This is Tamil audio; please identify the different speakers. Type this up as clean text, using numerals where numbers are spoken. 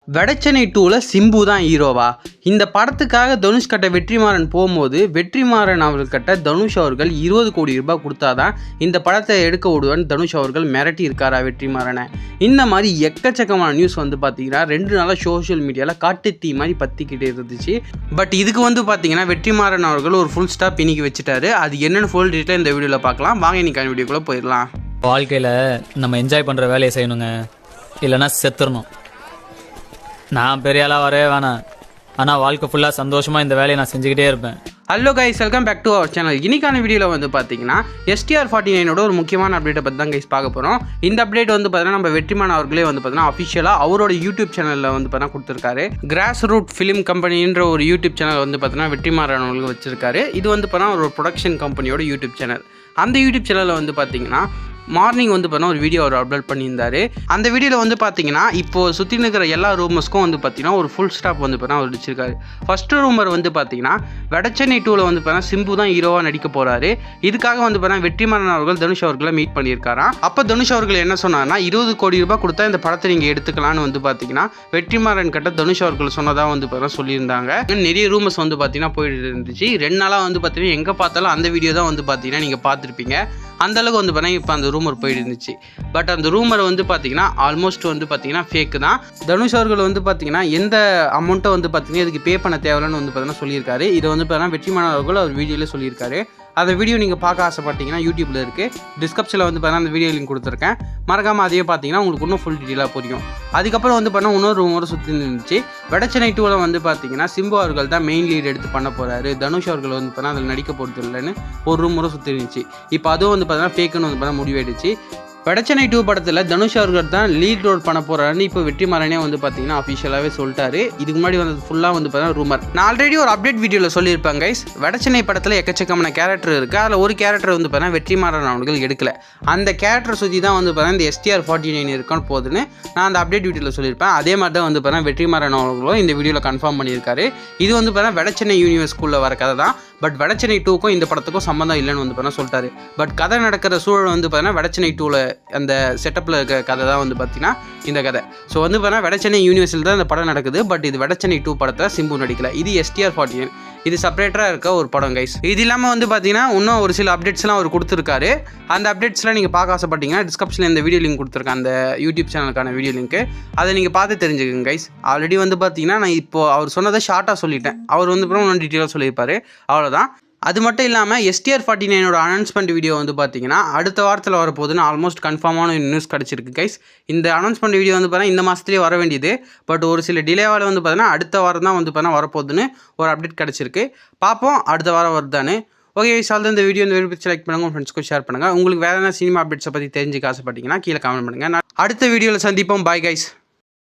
Speaker 1: வெடச்சென்னை 2ல சிம்பு தான் ஹீரோவா? இந்த படத்துக்காக தனுஷ் கிட்ட வெற்றிமாறன் போகும்போது வெற்றிமாறன் அவர்கிட்ட தனுஷ் அவர்கள் 20 கோடி ரூபாய் கொடுத்தாதான் இந்த படத்தை எடுக்க விடுவேன் தனுஷ் அவர்கள் மிரட்டி இருக்காரா வெற்றிமாறனை. இந்த மாதிரி எக்கச்சக்கமான நியூஸ் வந்து பார்த்தீங்கன்னா 2 நாளாக சோஷியல் மீடியாவில் காட்டுத்தீ மாதிரி பற்றிக்கிட்டே இருந்துச்சு. பட் இதுக்கு வந்து பார்த்தீங்கன்னா வெற்றிமாறன் அவர்கள் ஒரு ஃபுல் ஸ்டாப் இன்னைக்கு வச்சுட்டாரு. அது என்னென்னு ஃபுல் டீட்டெயில் இந்த வீடியோவில் பார்க்கலாம். வாங்க இன்னைக்கான வீடியோக்குள்ளே போயிடலாம்.
Speaker 2: வாழ்க்கையில் நம்ம என்ஜாய் பண்ணுற வேலையை செய்யணுங்க, இல்லைன்னா செத்துடணும். நான் பெரிய ஆளாக வரவே வேணாம், ஆனால் வாழ்க்கை ஃபுல்லாக சந்தோஷமாக இந்த வேலையை நான் செஞ்சுக்கிட்டே இருப்பேன்.
Speaker 1: Hello guys, welcome back to our channel. இன்னைக்கான வீடியோவில் வந்து பார்த்தீங்கன்னா STR49 ஒரு முக்கியமான அப்டேட்டை பற்றி தான் கைஸ் பார்க்க போகிறோம். இந்த அப்டேட் வந்து பார்த்தீங்கன்னா நம்ம வெற்றிமாறன் அவர்களே வந்து பார்த்தீங்கன்னா அஃபிஷியலாக அவரோட யூடியூப் சேனலில் வந்து பார்த்தீங்கன்னா கொடுத்துருக்காரு. கிராஸ் ரூட் ஃபிலிம் கம்பெனின்ற ஒரு யூடியூப் சேனல் வந்து பார்த்தீங்கன்னா வெற்றிமாறன் அவர்களுக்கு வச்சிருக்காரு. இது வந்து பார்த்தீங்கன்னா ஒரு ப்ரொடக்ஷன் கம்பெனியோட யூடியூப் சேனல். அந்த யூடியூப் சேனலில் வந்து பார்த்தீங்கன்னா மார்னிங் வந்து பார்த்தீங்கன்னா ஒரு வீடியோ அவர் அப்லோட் பண்ணியிருந்தார். அந்த வீடியோவில் வந்து பார்த்தீங்கன்னா இப்போது சுற்றி இருக்கிற எல்லா ரூமர்ஸ்க்கும் வந்து பார்த்தீங்கன்னா ஒரு ஃபுல் ஸ்டாப் வந்து பார்த்தீங்கன்னா அவர் வச்சிருக்காரு. ஃபஸ்ட்டு ரூமர் வந்து பார்த்தீங்கன்னா வெடச்சென்னை 2ல் வந்து பார்த்தீங்கன்னா சிம்பு தான் ஹீரோவாக நடிக்க போகிறாரு. இதுக்காக வந்து பார்த்தீங்கன்னா வெற்றிமாறன் அவர்கள் தனுஷ் அவர்களை மீட் பண்ணியிருக்காராம். அப்போ தனுஷ் அவர்கள் என்ன சொன்னார்னா 20 கோடி ரூபாய் கொடுத்தா இந்த படத்தை நீங்கள் எடுத்துக்கலான்னு வந்து பார்த்தீங்கன்னா வெற்றிமாறன் கிட்ட தனுஷ் அவர்கள் சொன்னதாக வந்து பார்த்தீங்கன்னா சொல்லியிருந்தாங்க. நிறைய ரூமர்ஸ் வந்து பார்த்தீங்கன்னா போயிட்டு இருந்துச்சு. 2 நாளாக வந்து பார்த்தீங்கன்னா எங்கே பார்த்தாலும் அந்த வீடியோ தான் வந்து பார்த்தீங்கன்னா நீங்கள் பார்த்துருப்பீங்க. அந்தளவுக்கு வந்து பார்த்தீங்கன்னா இப்போ அந்த ரூமர் போயிட்டு இருந்துச்சு. பட் அந்த ரூமர் வந்து பார்த்தீங்கன்னா ஆல்மோஸ்ட் வந்து பார்த்தீங்கன்னா ஃபேக்கு தான். தனுஷ் அவர்கள் வந்து பார்த்தீங்கன்னா எந்த அமௌண்ட்டை வந்து பார்த்தீங்கன்னா இதுக்கு பே பண்ண தேவையில்லைன்னு வந்து பார்த்தீங்கன்னா சொல்லியிருக்காரு. இதை வந்து பார்த்தீங்கன்னா வெற்றிமாறன் அவர்கள் அவர் வீடியோவில் சொல்லியிருக்காரு. அந்த வீடியோ நீங்கள் பார்க்க ஆசைப்பட்டீங்கன்னா யூடியூப்பில் இருக்குது. டிஸ்கிரிப்ஷனில் வந்து பார்த்தீங்கன்னா அந்த வீடியோ லிங்க் கொடுத்துருக்கேன். மறக்காமல் அதையே பார்த்தீங்கன்னா உங்களுக்கு இன்னும் ஃபுல் டீட்டெயிலாக புரியும். அதுக்கப்புறம் வந்து பார்த்தீங்கன்னா இன்னொரு ரூமர் சுற்றி இருந்துச்சு. வெடச்சென்னை 2ல் வந்து பார்த்தீங்கன்னா சிம்பு அவர்கள் தான் மெயின் லீட் எடுத்து பண்ண போகிறாரு, தனுஷ் அவர்கள் வந்து பார்த்தீங்கன்னா அதில் நடிக்க போகிறது இல்லைன்னு ஒரு ரூமரும் சுற்றி இருந்துச்சு. இப்போ அதுவும் வந்து பார்த்தீங்கன்னா ஃபேக்குன்னு வந்து பார்த்தீங்கன்னா முடிவாயிடுச்சு. வெடச்சென்னை 2 படத்தில் தனுஷ் அவர்கள் தான் லீட் ரோல் பண்ண போகிறாருன்னு இப்போ வெற்றிமாறனே வந்து பார்த்தீங்கன்னா அஃபிஷியலாகவே சொல்லிட்டாரு. இதுக்கு முன்னாடி வந்து ஃபுல்லாக வந்து பார்த்தீங்கன்னா ரூமர். நான் ஆல்ரெடி ஒரு அப்டேட் வீடியோவில் சொல்லியிருப்பேன் கைஸ். வெடச்சென்னை படத்தில் எக்கச்சக்கமான கேரக்டர் இருக்குது. அதில் ஒரு கேரக்டர் வந்து பார்த்தீங்கன்னா வெற்றிமாறன் அவர்கள் எடுக்கல. அந்த கேரக்டர் சுற்றி தான் வந்து பார்த்தீங்கன்னா இந்த STR49 இருக்கான்னு போகுதுன்னு நான் அந்த அப்டேட் வீடியோவில் சொல்லியிருப்பேன். அதே மாதிரி தான் வந்து பார்த்தீங்கன்னா வெற்றிமாறன் அவர்களும் இந்த வீடியோவில் கன்ஃபார்ம் பண்ணியிருக்காரு. இது வந்து பார்த்தீங்கன்னா வெடச்சென்னை யூனிவர்ஸ்குள்ளே வர கதை தான். பட் வெடச்சென்னை 2க்கும் இந்த படத்துக்கும் சம்மந்தம் இல்லைன்னு வந்து பார்த்தீங்கன்னா சொல்லிட்டாரு. பட் கதை நடக்கிற சூழல் வந்து பார்த்தீங்கன்னா வெடச்சென்னை 2ல் அந்த செட்டப்பில் இருக்க கதை தான் வந்து பார்த்தீங்கன்னா இந்த கதை. ஸோ வந்து பார்த்தீங்கன்னா வெடச்சென்னை யூனிவர்ஸில் தான் இந்த படம் நடக்குது. பட் இது வெடச்சென்னை 2 படத்தை சிம்பு நடிக்கல. இது STR49, இது செப்பரேட்டராக இருக்க ஒரு படம் கைஸ். இது இல்லாமல் வந்து பார்த்தீங்கன்னா இன்னும் ஒரு சில அப்டேட்ஸ்லாம் அவர் கொடுத்துருக்காரு. அந்த அப்டேட்ஸ்லாம் நீங்கள் பார்க்க ஆசைப்பட்டீங்கன்னா டிஸ்கிரிப்ஷனில் இந்த வீடியோ லிங்க் கொடுத்துருக்கேன், அந்த யூடியூப் சேனலுக்கான வீடியோ லிங்க்கு. அதை நீங்கள் பார்த்து தெரிஞ்சுக்கங்க கைஸ். ஆல்ரெடி வந்து பார்த்தீங்கன்னா நான் இப்போது அவர் சொன்னதை ஷார்ட்டாக சொல்லிட்டேன். அவர் வந்து இன்னும் டீட்டெயிலாக சொல்லியிருப்பார், அவ்வளோதான். அது மட்டும் இல்லாமல் STR49 அனௌன்ஸ்மெண்ட் வீடியோ வந்து பார்த்தீங்கன்னா அடுத்த வாரத்தில் வரப்போகுதுன்னு ஆல்மோஸ்ட் கன்ஃபார்மான நியூஸ் கிடச்சிருக்கு கைஸ். இந்த அனௌன்ஸ்மெண்ட் வீடியோ வந்து பார்த்தீங்கன்னா இந்த மாதத்துலேயே வர வேண்டியது. பட் ஒரு சில டிலேவால் வந்து பார்த்தீங்கன்னா அடுத்த வாரம் தான் வந்து பார்த்தீங்கன்னா வரப்போகுதுன்னு ஒரு அப்டேட் கிடச்சிருக்கு. பார்ப்போம் அடுத்த வாரம் வருதான்னு. ஓகே சார், இந்த வீடியோ பிடிச்சி லைக் பண்ணுங்கள், உங்கள் ஃப்ரெண்ட்ஸ்க்கும் ஷேர் பண்ணுங்கள். உங்களுக்கு வேறு என்ன சினிமா அப்டேட்ஸை பற்றி தெரிஞ்சுக்க ஆசைப்பட்டீங்கன்னா கீழே கமெண்ட் பண்ணுங்கள். நான் அடுத்த வீடியோவில் சந்திப்போம். Bye guys.